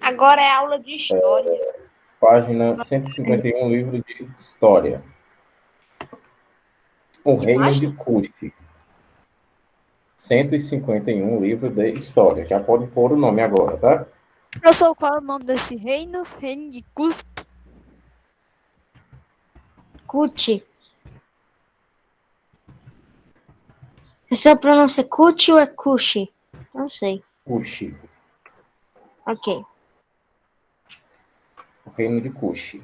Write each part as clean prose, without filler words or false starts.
Agora é aula de história. Página 151, livro de História. O Que Reino de página? Kush. 151, livro de História. Já pode pôr o nome agora, tá? Professor, qual é o nome desse reino? Reino de Cusco. Cuti. Essa pronúncia é Cuti ou é Cuxi? Não sei. Kush. Ok. O Reino de Kush.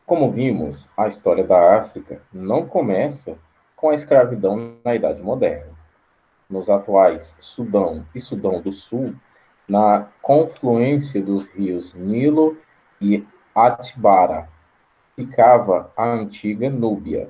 Como vimos, a história da África não começa com a escravidão na Idade Moderna. Nos atuais Sudão e Sudão do Sul, na confluência dos rios Nilo e Atbara, ficava a antiga Núbia.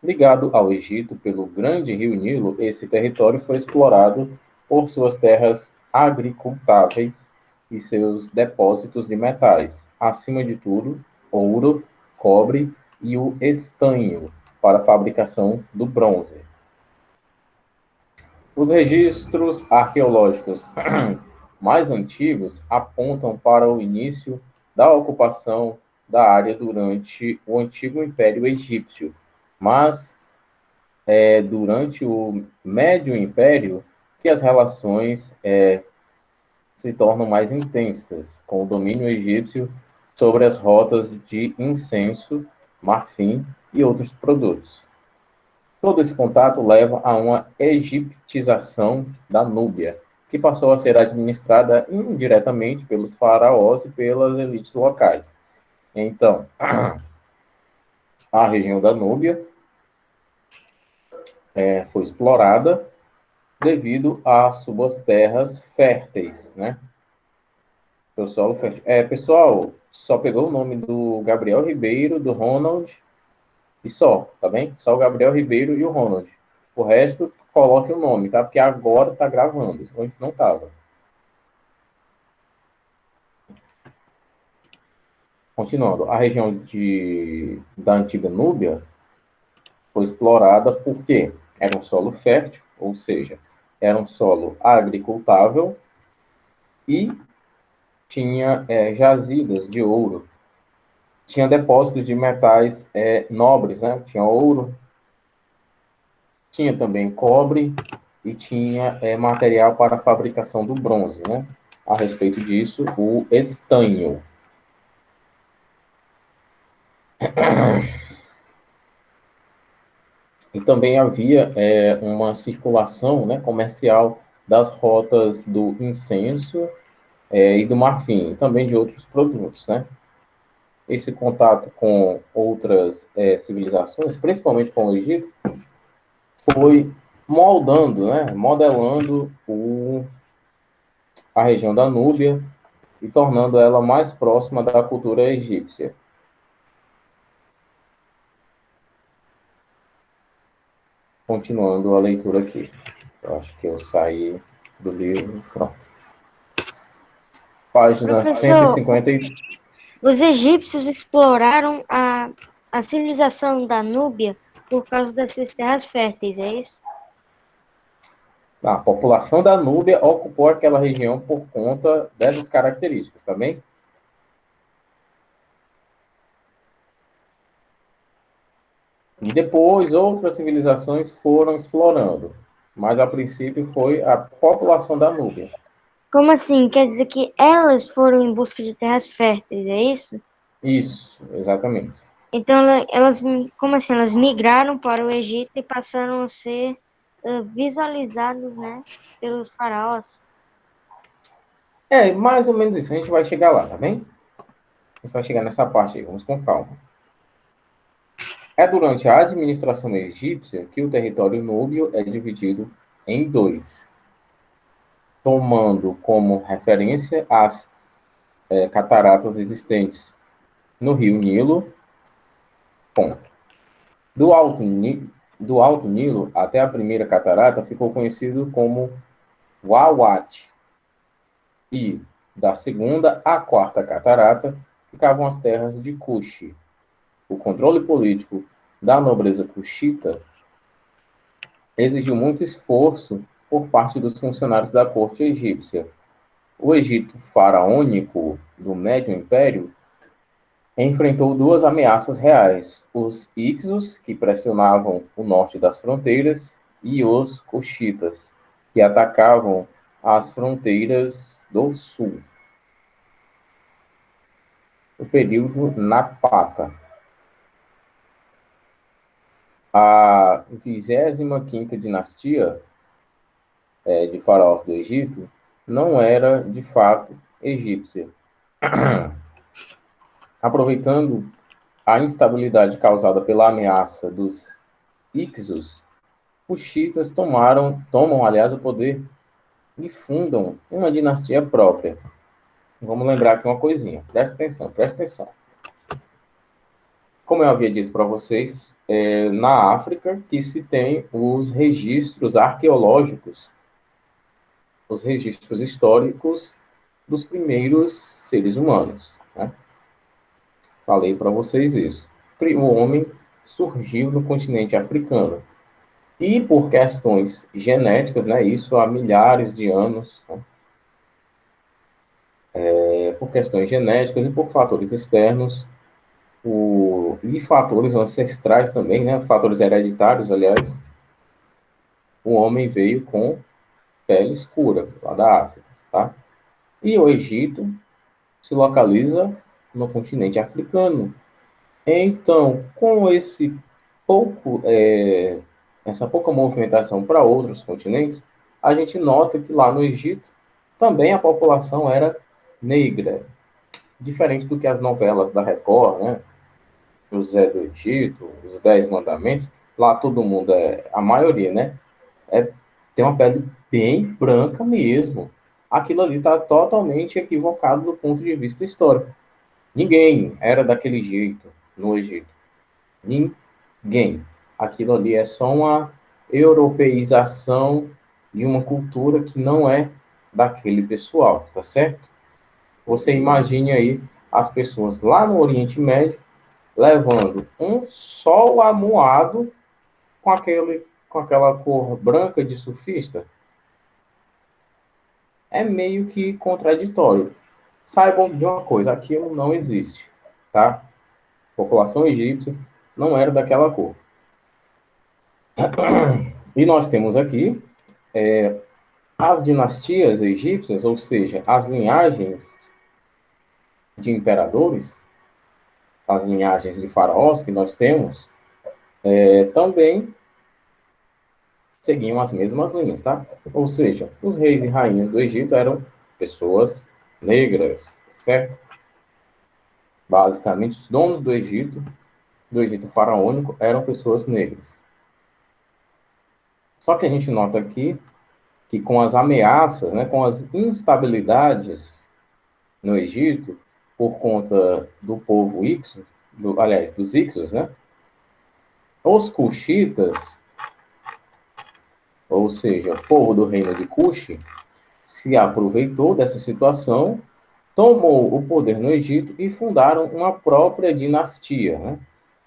Ligado ao Egito pelo grande rio Nilo, esse território foi explorado por suas terras agricultáveis e seus depósitos de metais, acima de tudo, ouro, cobre e o estanho, para a fabricação do bronze. Os registros arqueológicos mais antigos apontam para o início da ocupação da área durante o antigo Império Egípcio, mas durante o Médio Império que as relações se tornam mais intensas, com o domínio egípcio sobre as rotas de incenso, marfim e outros produtos. Todo esse contato leva a uma egiptização da Núbia, que passou a ser administrada indiretamente pelos faraós e pelas elites locais. Então, a região da Núbia foi explorada devido às suas terras férteis, né? Seu solo fértil. Pessoal, só pegou o nome do Gabriel Ribeiro, do Ronald, e só, tá bem? Só o Gabriel Ribeiro e o Ronald. O resto, coloque o nome, tá? Porque agora tá gravando, antes não tava. Continuando, a região da antiga Núbia foi explorada porque era um solo fértil, ou seja, era um solo agricultável e tinha jazidas de ouro, tinha depósitos de metais nobres, né? Tinha ouro, tinha também cobre e tinha material para a fabricação do bronze, né? A respeito disso, o estanho. E também havia uma circulação, né, comercial das rotas do incenso e do marfim, e também de outros produtos, né? Esse contato com outras civilizações, principalmente com o Egito, foi moldando, né, modelando a região da Núbia e tornando ela mais próxima da cultura egípcia. Continuando a leitura aqui. Eu acho que eu saí do livro. Pronto. Página Professor, 150. os egípcios exploraram a civilização da Núbia por causa das suas terras férteis, é isso? A população da Núbia ocupou aquela região por conta dessas características, tá bem? E depois outras civilizações foram explorando, mas a princípio foi a população da Núbia. Como assim? Quer dizer que elas foram em busca de terras férteis, é isso? Isso, exatamente. Então, elas, como assim? Elas migraram para o Egito e passaram a ser visualizados, né, pelos faraós. Mais ou menos isso. A gente vai chegar lá, tá bem? A gente vai chegar nessa parte aí, vamos com calma. É durante a administração egípcia que o território núbio é dividido em dois, tomando como referência as cataratas existentes no rio Nilo. Ponto. Do Alto Nilo até a primeira catarata ficou conhecido como Wawat, e da segunda à quarta catarata ficavam as terras de Cuxi. O controle político da nobreza cuxita exigiu muito esforço por parte dos funcionários da corte egípcia. O Egito faraônico do Médio Império enfrentou duas ameaças reais: os Hicsos, que pressionavam o norte das fronteiras, e os Cuxitas, que atacavam as fronteiras do sul. O período Napata. A 25ª dinastia de faraós do Egito não era, de fato, egípcia. Aproveitando a instabilidade causada pela ameaça dos Hicsos, os Xiitas tomam, aliás, o poder e fundam uma dinastia própria. Vamos lembrar aqui uma coisinha. Presta atenção, presta atenção. Como eu havia dito para vocês, na África que se tem os registros arqueológicos, os registros históricos dos primeiros seres humanos, né? Falei para vocês isso. O homem surgiu no continente africano. E por questões genéticas, né, isso há milhares de anos, né, por questões genéticas e por fatores externos, e fatores ancestrais também, né, fatores hereditários, aliás, o homem veio com pele escura, lá da África, tá? E o Egito se localiza no continente africano. Então, com essa pouca movimentação para outros continentes, a gente nota que lá no Egito também a população era negra, diferente do que as novelas da Record, né? José do Egito, os Dez Mandamentos, lá todo mundo a maioria, né? Tem uma pele bem branca mesmo. Aquilo ali está totalmente equivocado do ponto de vista histórico. Ninguém era daquele jeito no Egito. Ninguém. Aquilo ali é só uma europeização de uma cultura que não é daquele pessoal, tá certo? Você imagine aí as pessoas lá no Oriente Médio levando um sol amuado com aquela cor branca de surfista. É meio que contraditório. Saibam de uma coisa, aquilo não existe, tá? A população egípcia não era daquela cor. E nós temos aqui as dinastias egípcias, ou seja, as linhagens de imperadores, as linhagens de faraós que nós temos, também seguiam as mesmas linhas, tá? Ou seja, os reis e rainhas do Egito eram pessoas negras, certo? Basicamente, os donos do Egito faraônico, eram pessoas negras. Só que a gente nota aqui que com as ameaças, né, com as instabilidades no Egito, por conta do povo Ixo, dos Ixos, né, os Cuxitas, ou seja, o povo do reino de Cuxi, se aproveitou dessa situação, tomou o poder no Egito e fundaram uma própria dinastia, né?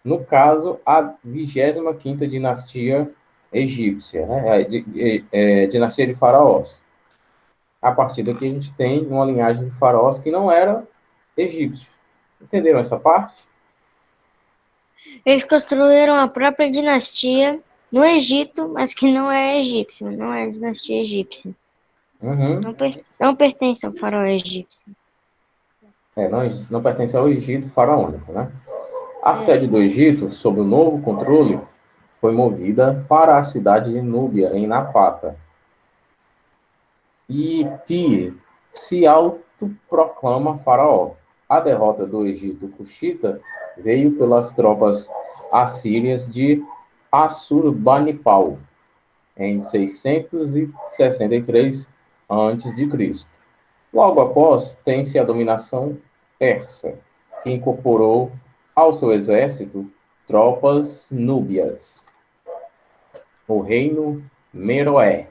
No caso, a 25ª dinastia egípcia, né? Dinastia de faraós. A partir daqui a gente tem uma linhagem de faraós que não era egípcio. Entenderam essa parte? Eles construíram a própria dinastia no Egito, mas que não é egípcio, não é dinastia egípcia. Uhum. Não pertence ao faraó egípcio. Não pertence ao Egito faraônico, né? A sede do Egito, sob o novo controle, foi movida para a cidade de Núbia, em Napata. E Pi se autoproclama faraó. A derrota do Egito Cuxita veio pelas tropas assírias de Assurbanipal, em 663 a.C. Logo após, tem-se a dominação persa, que incorporou ao seu exército tropas núbias. O reino Meroé.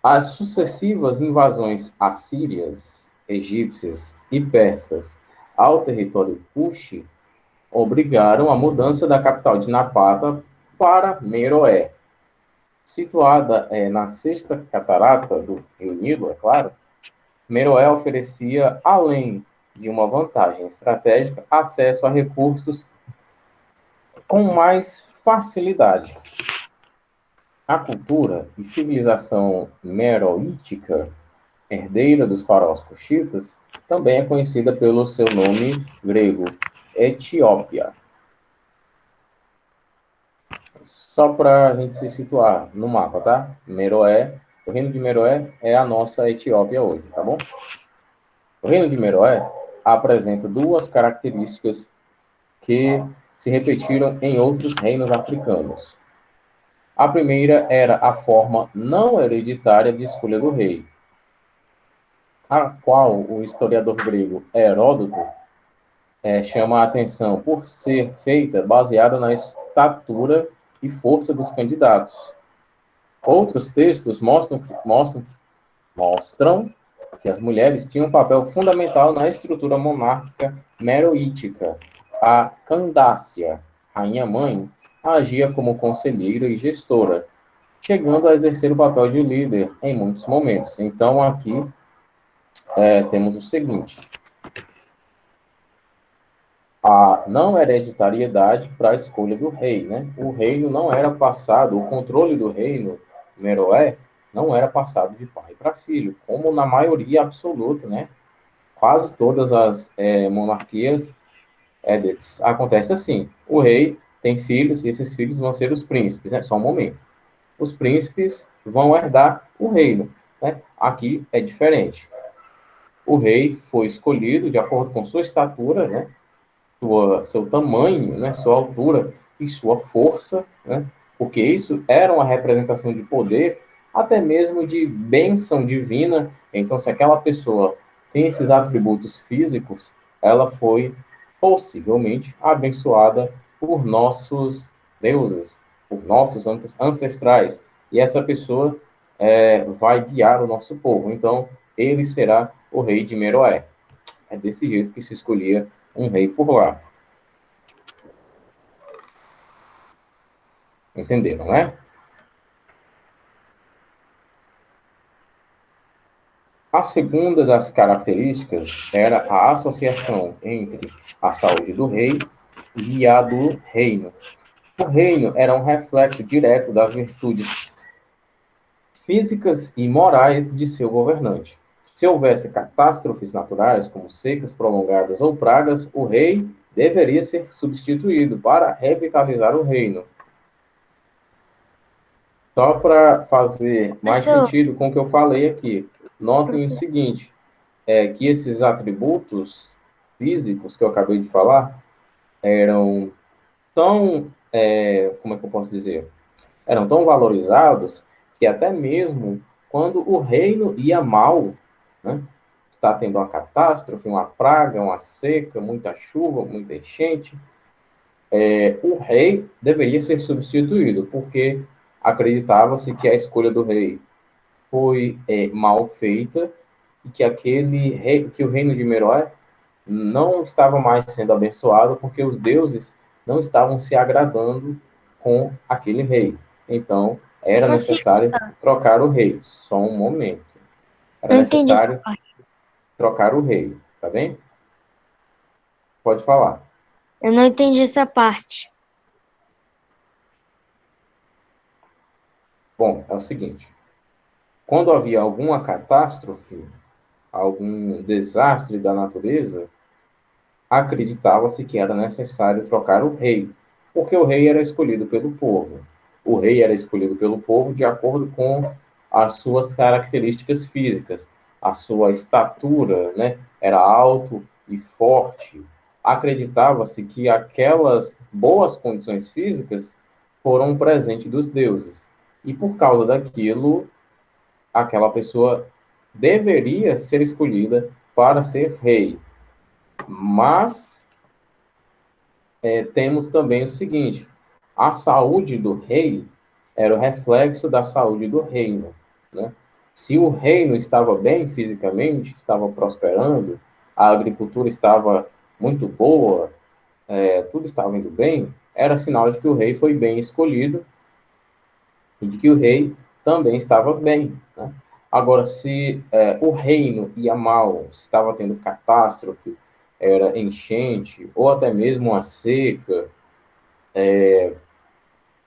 As sucessivas invasões assírias, egípcias e persas ao território Kushi obrigaram a mudança da capital de Napata para Meroé. Situada na sexta catarata do Rio Nilo, é claro, Meroé oferecia, além de uma vantagem estratégica, acesso a recursos com mais facilidade. A cultura e civilização meroítica, herdeira dos faraós cuxitas, também é conhecida pelo seu nome grego, Etiópia. Só para a gente se situar no mapa, tá? Meroé, o reino de Meroé é a nossa Etiópia hoje, tá bom? O reino de Meroé apresenta duas características que se repetiram em outros reinos africanos. A primeira era a forma não hereditária de escolha do rei, a qual o historiador grego Heródoto chama a atenção por ser feita baseada na estatura e força dos candidatos. Outros textos mostram que as mulheres tinham um papel fundamental na estrutura monárquica meroítica. A Candácia, rainha-mãe, agia como conselheira e gestora, chegando a exercer o papel de líder em muitos momentos. Então, aqui temos o seguinte: a não hereditariedade para a escolha do rei, né? O reino não era passado, o controle do reino, Meroé, não era passado de pai para filho, como na maioria absoluta, né? Quase todas as monarquias acontece assim. O rei tem filhos e esses filhos vão ser os príncipes, né? Só um momento. Os príncipes vão herdar o reino, né? Aqui é diferente. O rei foi escolhido de acordo com sua estatura, né? Seu tamanho, né? Sua altura e sua força, né? Porque isso era uma representação de poder, até mesmo de bênção divina. Então, se aquela pessoa tem esses atributos físicos, ela foi possivelmente abençoada por nossos deuses, por nossos ancestrais. E essa pessoa vai guiar o nosso povo. Então, ele será o rei de Meroé. É desse jeito que se escolhia um rei por lá. Entenderam, né? A segunda das características era a associação entre a saúde do rei e a do reino. O reino era um reflexo direto das virtudes físicas e morais de seu governante. Se houvesse catástrofes naturais, como secas prolongadas ou pragas, o rei deveria ser substituído para revitalizar o reino. Só para fazer mais sentido com o que eu falei aqui, notem o seguinte, que esses atributos físicos que eu acabei de falar eram tão, como é que eu posso dizer? Eram tão valorizados que até mesmo quando o reino ia mal, né, está tendo uma catástrofe, uma praga, uma seca, muita chuva, muita enchente, o rei deveria ser substituído, porque acreditava-se que a escolha do rei foi mal feita e que que o reino de Meroé não estava mais sendo abençoado porque os deuses não estavam se agradando com aquele rei. Então, era necessário trocar o rei. Só um momento. Era necessário trocar o rei. Tá bem? Pode falar. Eu não entendi essa parte. Bom, é o seguinte. Quando havia alguma catástrofe, algum desastre da natureza, acreditava-se que era necessário trocar o rei, porque o rei era escolhido pelo povo. O rei era escolhido pelo povo de acordo com as suas características físicas, a sua estatura, né? Era alto e forte. Acreditava-se que aquelas boas condições físicas foram um presente dos deuses. E por causa daquilo, aquela pessoa deveria ser escolhida para ser rei. Mas temos também o seguinte: a saúde do rei era o reflexo da saúde do reino, né? Se o reino estava bem fisicamente, estava prosperando, a agricultura estava muito boa, tudo estava indo bem, era sinal de que o rei foi bem escolhido e de que o rei também estava bem, né? Agora, se o reino ia mal, se estava tendo catástrofe, era enchente, ou até mesmo uma seca,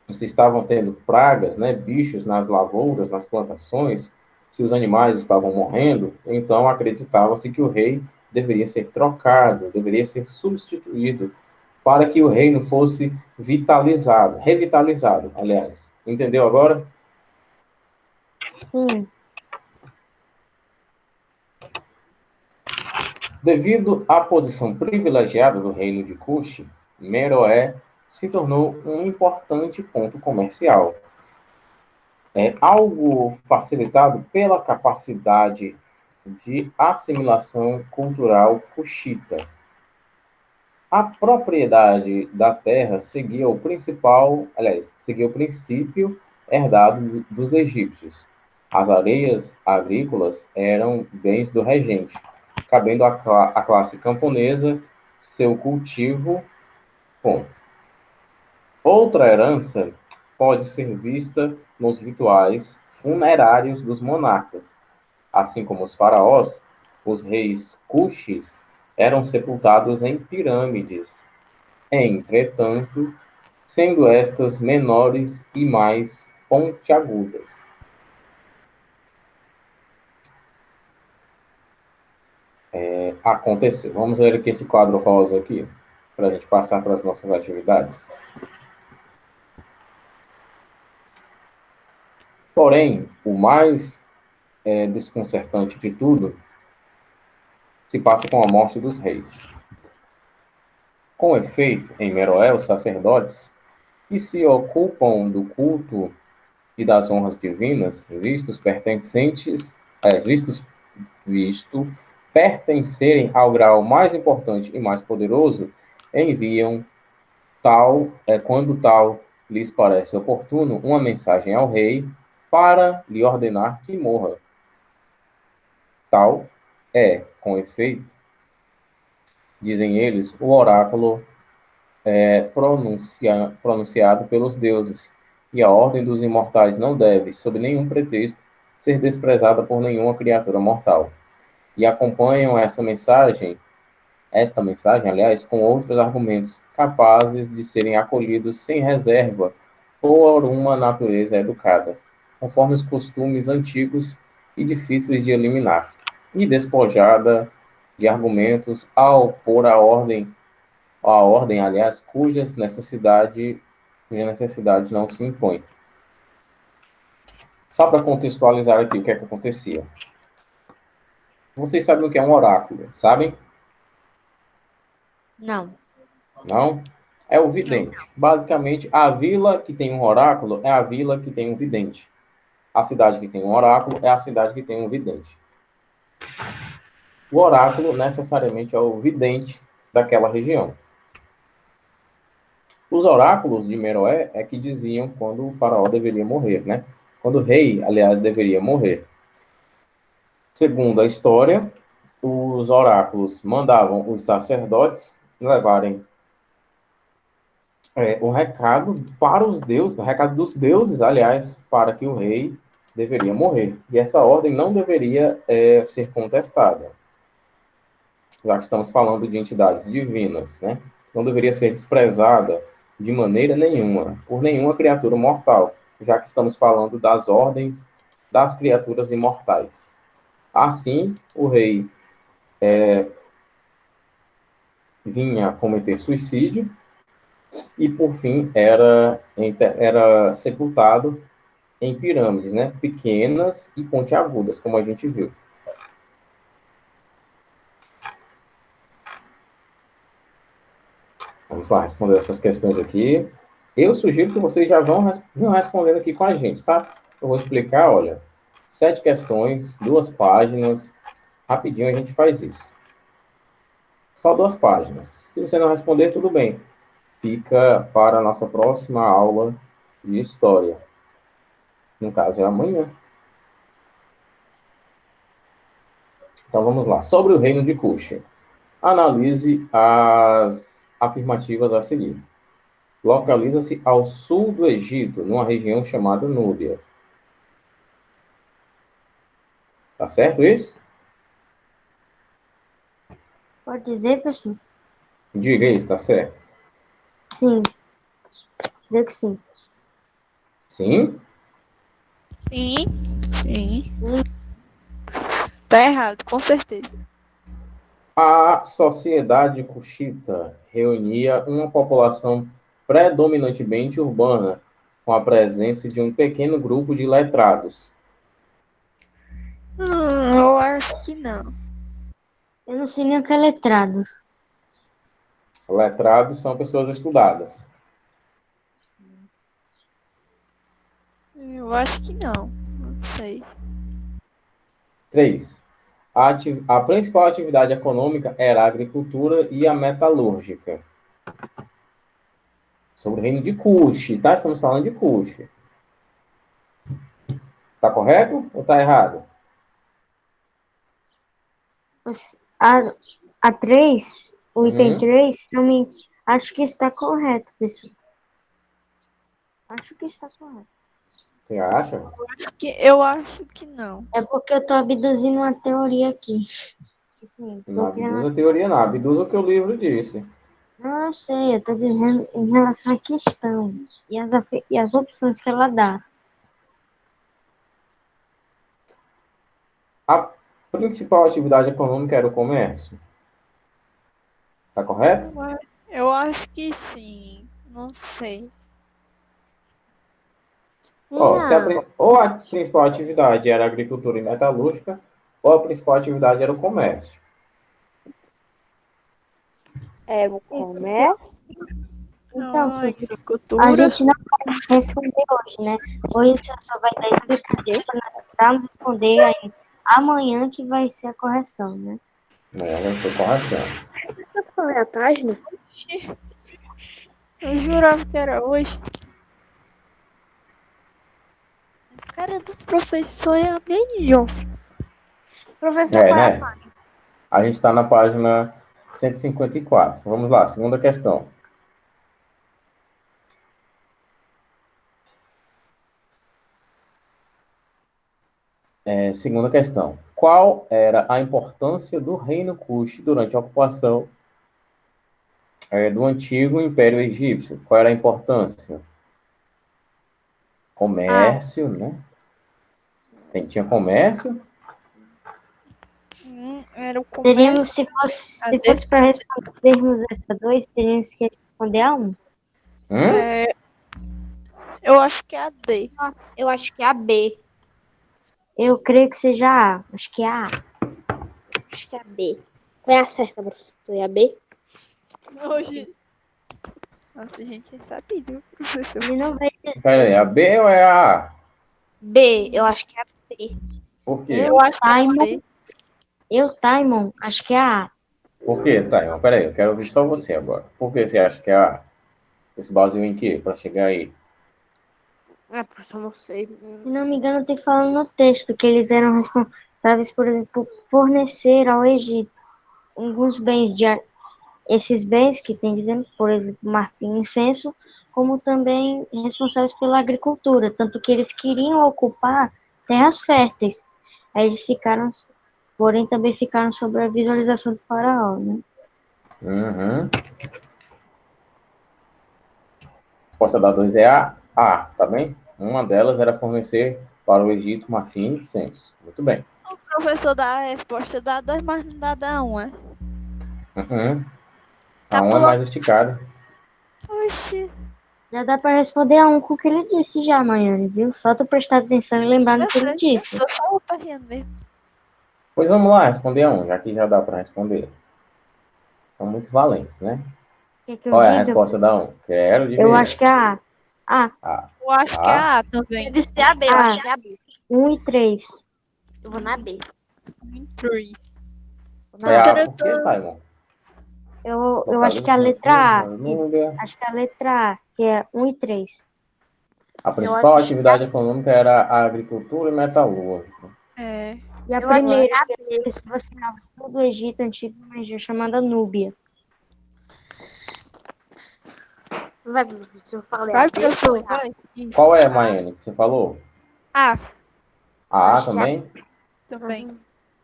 se estavam tendo pragas, né, bichos nas lavouras, nas plantações, se os animais estavam morrendo, então acreditava-se que o rei deveria ser trocado, deveria ser substituído, para que o reino fosse vitalizado, revitalizado, aliás. Entendeu agora? Sim. Devido à posição privilegiada do reino de Cush, Meroé se tornou um importante ponto comercial. É algo facilitado pela capacidade de assimilação cultural cuxita. A propriedade da terra seguia o principal, aliás, seguia o princípio herdado dos egípcios. As areias agrícolas eram bens do regente, cabendo à classe camponesa seu cultivo. Ponto. Outra herança pode ser vista nos rituais funerários dos monarcas. Assim como os faraós, os reis cuxis eram sepultados em pirâmides. Entretanto, sendo estas menores e mais pontiagudas. Aconteceu. Vamos ver aqui esse quadro rosa aqui, para a gente passar para as nossas atividades. Porém, o mais desconcertante de tudo se passa com a morte dos reis. Com efeito, em Meroé, os sacerdotes que se ocupam do culto e das honras divinas, visto pertencerem ao grau mais importante e mais poderoso, enviam quando tal lhes parece oportuno, uma mensagem ao rei para lhe ordenar que morra. Tal com efeito, dizem eles, o oráculo pronunciado pelos deuses, e a ordem dos imortais não deve, sob nenhum pretexto, ser desprezada por nenhuma criatura mortal. E acompanham esta mensagem, aliás, com outros argumentos capazes de serem acolhidos sem reserva por uma natureza educada, conforme os costumes antigos e difíceis de eliminar, e despojada de argumentos ao pôr a ordem, aliás, cuja necessidade não se impõe. Só para contextualizar aqui o que é que acontecia. Vocês sabem o que é um oráculo, sabem? Não. Não? É o vidente. Basicamente, a vila que tem um oráculo é a vila que tem um vidente. A cidade que tem um oráculo é a cidade que tem um vidente. O oráculo necessariamente é o vidente daquela região. Os oráculos de Meroé é que diziam quando o faraó deveria morrer, né? Quando o rei, aliás, deveria morrer. Segundo a história, os oráculos mandavam os sacerdotes levarem o recado para os deuses, o recado dos deuses, aliás, para que o rei deveria morrer. E essa ordem não deveria ser contestada, já que estamos falando de entidades divinas, né? Não deveria ser desprezada de maneira nenhuma, por nenhuma criatura mortal, já que estamos falando das ordens das criaturas imortais. Assim, o rei vinha a cometer suicídio e, por fim, era sepultado em pirâmides, né? Pequenas e pontiagudas, como a gente viu. Vamos lá responder essas questões aqui. Eu sugiro que vocês já vão respondendo aqui com a gente, tá? Eu vou explicar, olha, 7 questões, 2 páginas. Rapidinho a gente faz isso. Só 2 páginas. Se você não responder, tudo bem. Fica para a nossa próxima aula de história. No caso, é amanhã. Então, vamos lá. Sobre o reino de Cush. Analise as afirmativas a seguir. Localiza-se ao sul do Egito, numa região chamada Núbia. Tá certo isso? Pode dizer, professor? Diga isso, tá certo. Sim, creio que sim. Sim? Sim. Sim. Sim. Tá errado, com certeza. A sociedade cuxita reunia uma população predominantemente urbana, com a presença de um pequeno grupo de letrados. Eu acho que não. Eu não sei nem o que é letrados. Letrados são pessoas estudadas. Eu acho que não. Não sei. 3. A principal atividade econômica era a agricultura e a metalúrgica. Sobre o reino de Cuxi, tá? Estamos falando de Cuxi. Tá correto ou tá errado? A 3, o item Uhum. 3, acho que está correto, professor. Acho que está correto. Você acha? Eu acho que não. É porque eu estou abduzindo uma teoria aqui. Assim, Não tô criando... abduza a teoria, não. Abduza o que o livro disse. Não, eu sei, eu estou dizendo em relação à questão e as opções que ela dá. A principal atividade econômica era o comércio. Tá correto? Eu acho que sim. Não sei. Ó, Não. ou a principal atividade era a agricultura e metalúrgica, ou a principal atividade era o comércio. É o comércio? Então, Não, professor, a agricultura. gente não vai responder hoje, né? Hoje você só vai dar explicações para nós tentarmos responder aí amanhã que vai ser a correção, né? Não foi correção. Eu falei atrás, né? Oxi, eu jurava que era hoje. A cara do professor é a melhor. Professor, É, qual é a né? página? A gente está na página 154. Vamos lá, segunda questão. Segunda questão. Qual era a importância do reino Kush durante a ocupação do antigo Império Egípcio? Qual era a importância? Comércio, né? Tinha comércio? Era o Teríamos, comércio. se fosse para respondermos essa 2, teríamos que responder a 1. É, eu acho que é a D. Eu acho que é a B. Eu creio que seja A. Acho que é a A. Acho que é a B. Qual é a certa, professor? É a B? Hoje. Nossa, gente, é sabido, professor. Ele não vai dizer. Pera aí, a B ou é a A? B, eu acho que é a B. Por quê? Eu acho que é a D. Taimon, acho que é a A. Por quê, Taima? Pera aí, eu quero ouvir só você agora. Por que você acha que é a A? Esse baseou em quê? Para chegar aí. Ah, professor, não sei. Se não me engano, tem falando no texto que eles eram responsáveis, por exemplo, por fornecer ao Egito alguns bens esses bens que tem dizendo, por exemplo, marfim e incenso, como também responsáveis pela agricultura, tanto que eles queriam ocupar terras férteis. Aí eles ficaram, porém também ficaram sobre a visualização do faraó, né? Uhum. A resposta da 2 é a A, tá bem? Uma delas era fornecer para o Egito marfim e incenso. Muito bem. O professor dá a resposta dá 2, mas não dá 1, é? Uhum. A Tá 1 é pulando. mais esticada. Oxi. Já dá para responder a um com o que ele disse já amanhã, viu? Só tu prestar atenção e lembrar no Eu que ele sei. disse. Eu só operando mesmo. Pois vamos lá, responder a 1, já que já dá para responder. São muito valentes, né? Que eu Qual é a diga? resposta da 1? Quero de Eu ver. acho que é a A. A. Eu acho que é A. a A também. Deve ser a B, eu acho que é a B. 1 e 3. Eu vou na B. 3. É A por quê, Taimon? Eu acho que é a letra A. Núbia. Acho que é a letra A, que é 1 e 3. A principal atividade econômica era a agricultura e metalúrgica. É. E a Eu acho primeira, que é a que eles vacinavam todo o Egito antigo, uma região chamada Núbia. Vai, professor, eu falei Vai, a B. professor. Vai. Isso. Qual é, Maiane, que você falou? A. A A Acho que é a também? também.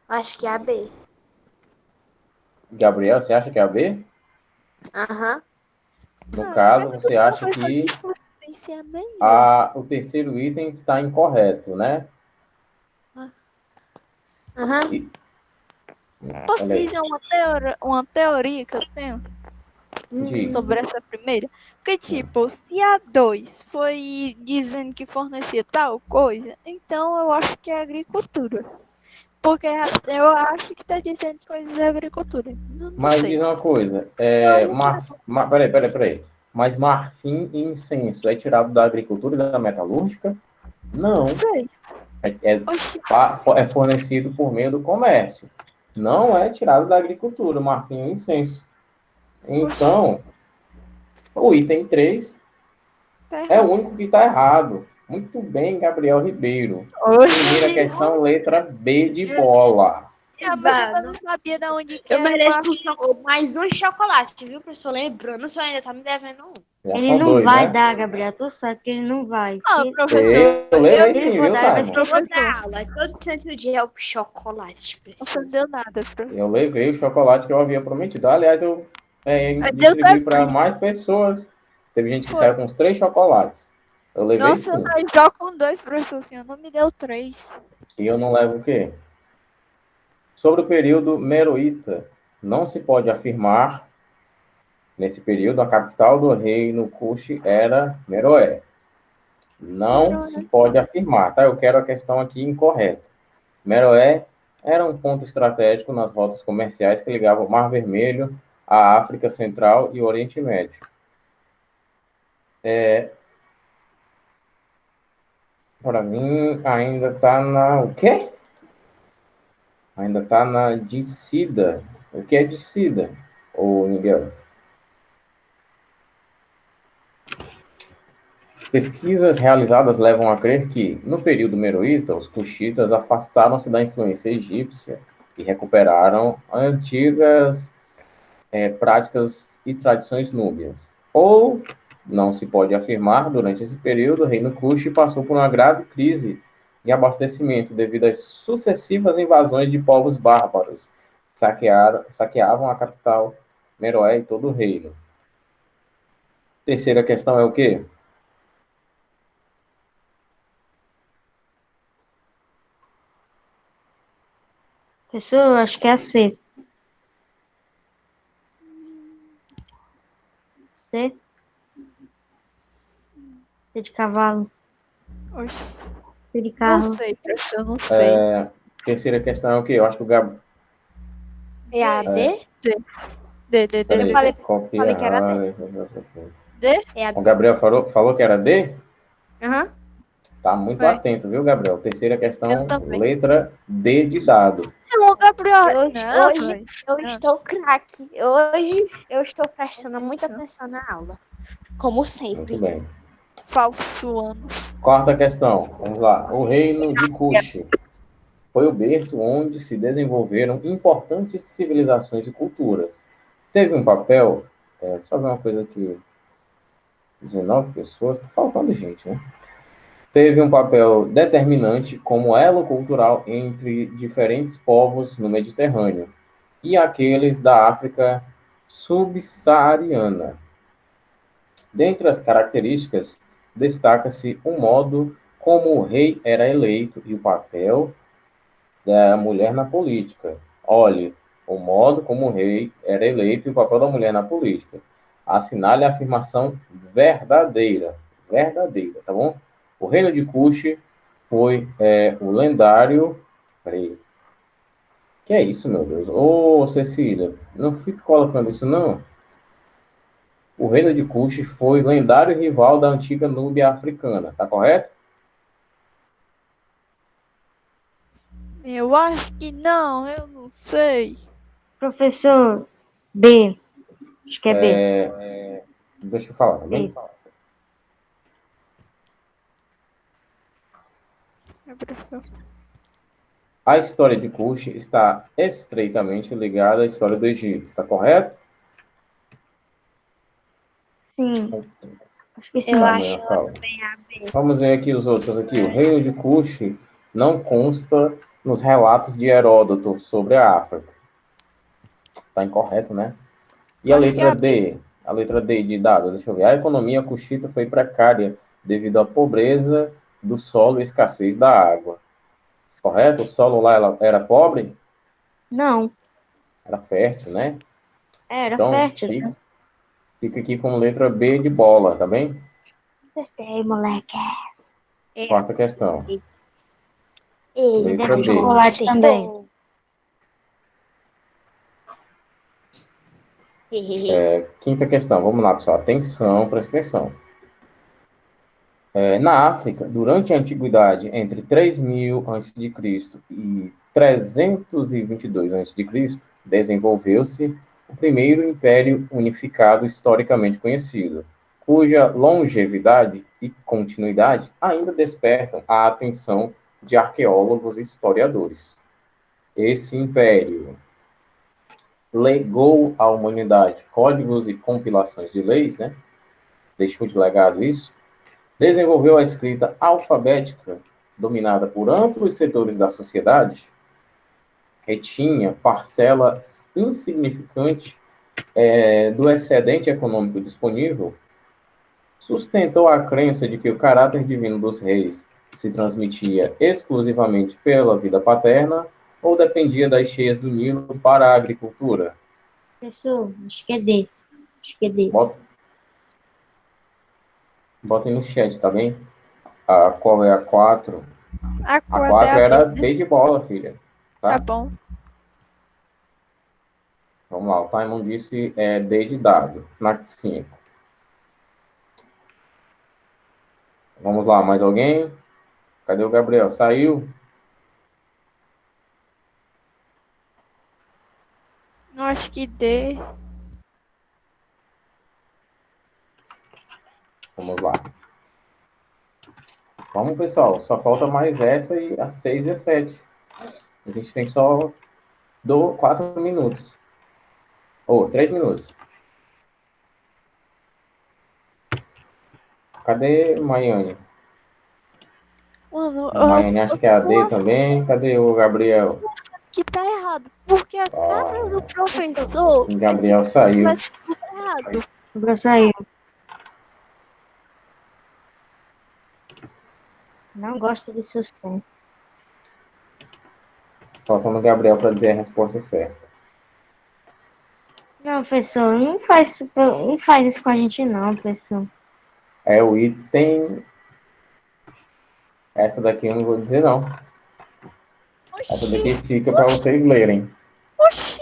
Acho que é a B. Gabriel, você acha que é a B? Aham. No Ah, caso, pega do você acha professor que de sua tem a melhor. o terceiro item está incorreto, né? Aham. E, Posso olha aí, dizer uma teoria que eu tenho diz. sobre essa primeira? Porque, tipo, se a 2 foi dizendo que fornecia tal coisa, então eu acho que é agricultura. Porque eu acho que tá dizendo coisas da agricultura. Não Mas diz sei. uma coisa, Teoria peraí. Mas marfim e incenso é tirado da agricultura e da metalúrgica? não Não. sei. É, Oxi, é fornecido por meio do comércio. Não é tirado da agricultura, marfim e incenso. oxi, Então, o item 3 tá é o errado. único que está errado. Muito bem, Gabriel Ribeiro. Primeira Oxi. questão, letra B de bola. Ah, mas eu não Mano, sabia de onde que eu era o mereço mais um chocolate, viu, professor? Lembrando, o senhor ainda tá me devendo um. Já Ele são não dois, vai né? dar, Gabriel. Tu sabe que ele não vai. Ah, Se professor, Eu levei eu ele sim, for viu, dar, ele vai ser Taimon? Toda professor. aula, todo santo dia é o chocolate, não professor. deu nada, Eu professor. levei o chocolate que eu havia prometido. Aliás, eu Deu distribuí para também. mais pessoas. Teve gente que Foi. saiu com os 3 chocolates. Eu levei Nossa, sim. mas só com 2, professor, o senhor não me deu 3. E eu não levo o quê? Sobre o período meroíta, não se pode afirmar, nesse período, a capital do reino Kush era Meroé. Não se pode afirmar, tá? Eu quero a questão aqui incorreta. Meroé era um ponto estratégico nas rotas comerciais que ligavam o Mar Vermelho à África Central e o Oriente Médio. Para mim, ainda está na... O quê? Ainda está na Dicida. O que é Dicida, ô Miguel? Pesquisas realizadas levam a crer que, no período meroíta, os cuxitas afastaram-se da influência egípcia e recuperaram antigas práticas e tradições núbias. Ou, não se pode afirmar, durante esse período, o reino Kush passou por uma grave crise de abastecimento devido às sucessivas invasões de povos bárbaros que saqueavam a capital, Meroé e todo o reino. Terceira questão é o quê? Professor, acho que é a C. C? C de cavalo. Oxi. C de Não carro. sei, professor, não sei. Terceira questão é o quê? Eu acho que o Gabriel... É a D? D. Eu falei Copiar. que era D? É a O Gabriel falou que era D? Aham. Tá muito Foi. atento, viu, Gabriel? Terceira Eu questão, também. letra D de dado. Não, Gabriel. Hoje, Não, hoje velho. eu Não. estou craque. Hoje eu estou prestando muita Atenção. atenção na aula. Como Muito sempre. bem. Falsuando. Quarta questão, vamos lá. O reino de Kush foi o berço onde se desenvolveram importantes civilizações e culturas. Teve um papel, só ver uma coisa aqui, 19 pessoas, tá faltando gente, né? Teve um papel determinante como elo cultural entre diferentes povos no Mediterrâneo e aqueles da África subsaariana. Dentre as características, destaca-se o modo como o rei era eleito e o papel da mulher na política. Olhe, o modo como o rei era eleito e o papel da mulher na política. Assinale a afirmação verdadeira. Verdadeira, tá bom? O reino de Cush foi o lendário... Peraí. Que é isso, meu Deus? Ô, Cecília, não fique colocando isso, não. O reino de Cush foi lendário rival da antiga Núbia africana, tá correto? Eu acho que não, eu não sei. Professor, B. Acho que é B. Deixa eu falar, tá bem? B. É, professor. A história de Cush está estreitamente ligada à história do Egito, está correto? Sim. Acho que sim. Eu Tá, acho amanhã fala. bem a B. Vamos ver aqui os outros aqui. O reino de Cush não consta nos relatos de Heródoto sobre a África. Está incorreto, né? E a Acho que letra D? A letra D de dado, deixa eu ver. A economia cuxita foi precária devido à pobreza do solo e escassez da água. Correto? O solo lá era pobre? Não, Era fértil, né? era Então, fértil. fica aqui com letra B de bola, tá bem? Acertei, moleque. Quarta questão. Ei, Letra deve B. chocolate também. Quinta questão. Vamos lá, pessoal. Atenção, presta atenção. Na África, durante a Antiguidade, entre 3000 a.C. e 322 a.C., desenvolveu-se o primeiro império unificado historicamente conhecido, cuja longevidade e continuidade ainda despertam a atenção de arqueólogos e historiadores. Esse império legou à humanidade códigos e compilações de leis, né? Deixou de legado isso. Desenvolveu a escrita alfabética, dominada por amplos setores da sociedade, retinha parcela insignificante do excedente econômico disponível, sustentou a crença de que o caráter divino dos reis se transmitia exclusivamente pela vida paterna ou dependia das cheias do Nilo para a agricultura. Professor, acho que é D. Acho que é D. Botem no chat, tá bem? Qual é a 4? A A 4 4 é a era B, né? B de bola, filha. Tá bom. Vamos lá, o Taimon disse D de dado, na 5. Vamos lá, mais alguém? Cadê o Gabriel? Saiu? Eu acho que D. Vamos lá. Vamos, pessoal. Só falta mais essa e a 6 e a 7. A gente tem só 4 minutos. Ou 3 minutos. Cadê Maiane? Mano, Maiane acha que é a D também. Cadê o Gabriel? que tá errado. Porque a cara do professor O Gabriel saiu. tá errado. O professor saiu. Não gosto de suspense. Faltando o Gabriel para dizer a resposta certa. Não, professor, não faz isso com a gente não, professor. É o item. Essa daqui eu não vou dizer, não. Essa daqui fica para vocês lerem. Oxi.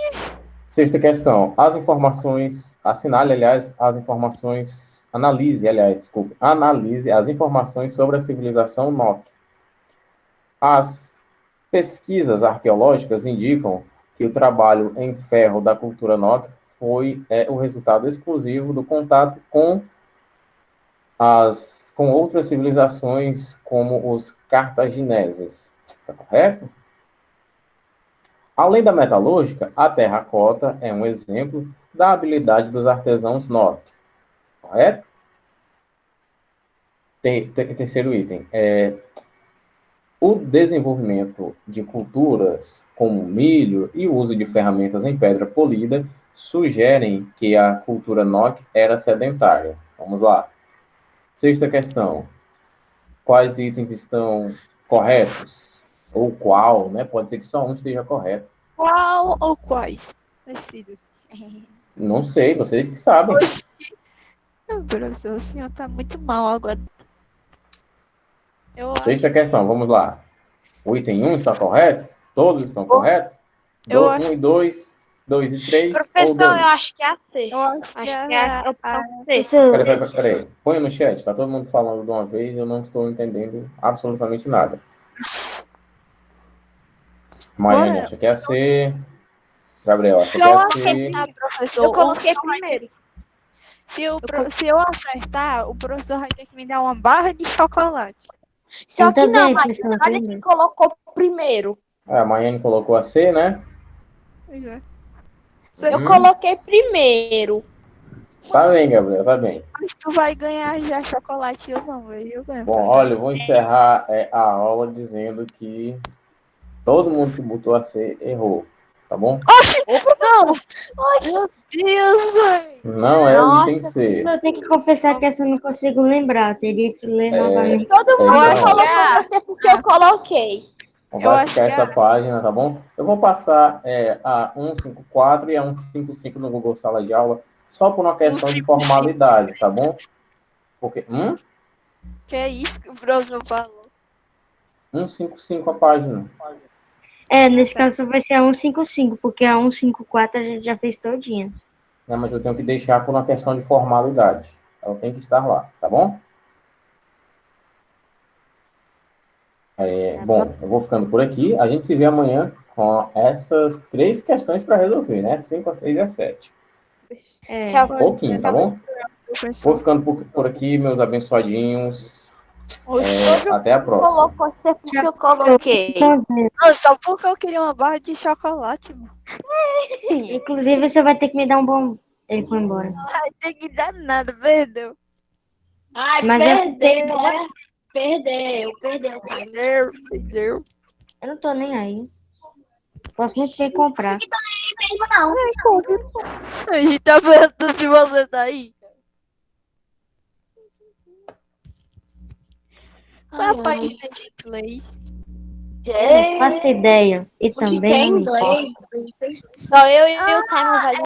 Sexta questão. As informações. Assinale, aliás, as informações. Analise as informações sobre a civilização Nok. As pesquisas arqueológicas indicam que o trabalho em ferro da cultura Nok foi o resultado exclusivo do contato com outras civilizações, como os cartagineses. Está correto? Além da metalúrgica, a terracota é um exemplo da habilidade dos artesãos Nok. Correto? Terceiro item. O desenvolvimento de culturas como milho e o uso de ferramentas em pedra polida sugerem que a cultura Nok era sedentária. Vamos lá. Sexta questão. Quais itens estão corretos? Ou qual, né? Pode ser que só um esteja correto. Qual ou quais? Não sei, vocês que sabem. Não, professor, o senhor tá muito mal agora. Sexta questão, vamos lá. O item 1 está correto? Todos estão corretos? 1 e 2, 2 e 3 Professor, ou eu 2? acho que é a C. Eu acho que Acho que é a opção C. Professor, Peraí. Põe no chat, está todo mundo falando de uma vez e eu não estou entendendo absolutamente nada. Maiane acha que é a C. Gabriel acha que é a C. Professor, Eu coloquei primeiro. Se eu acertar, o professor vai ter que me dar uma barra de chocolate. Só que não, também, mas professor, olha também. quem colocou primeiro. A Maiane colocou a C, né? Eu coloquei primeiro. Tá bem, Gabriel, tá bem. Mas tu vai ganhar já chocolate ou não, eu ganho. Bom, olha, eu vou encerrar a aula dizendo que Todo mundo que botou a C errou, tá bom? Não. Meu Deus, velho. Não é o item C. Eu tenho que confessar que essa eu não consigo lembrar. Eu teria que ler novamente. Todo mundo Então, falou pra você porque eu coloquei. Não Eu vai acho ficar que essa é- página, tá bom? Eu vou passar a 154 e a 155 no Google Sala de Aula, só por uma questão de 155. formalidade, tá bom? Porque, Que é isso que o professor falou? 155 a página. Nesse caso vai ser a 155, porque a 154 a gente já fez todinha. Né? Mas eu tenho que deixar por uma questão de formalidade. Ela tem que estar lá, tá bom? Bom, eu vou ficando por aqui. A gente se vê amanhã com essas 3 questões para resolver, né? 5, a 6 e a 7. Tchau. Pouquinho, tá bom? Professor. Vou ficando por aqui, meus abençoadinhos. Oxe, Até a próxima. Colocou você porque eu coloquei. não, só porque eu queria uma barra de chocolate, mano. Inclusive, você vai ter que me dar um bom. Ele foi embora. Ai, tem que dar nada, perdeu. Ai, Mas perdeu, né? Perdeu. Perdeu. Eu não tô nem aí. Posso muito bem comprar. Mesmo não. A gente tá perguntando se você tá aí. Qual é a Ai, página de inglês? Eu não faço ideia. E Porque também tem não me importa. inglês. Só eu e o Caio vai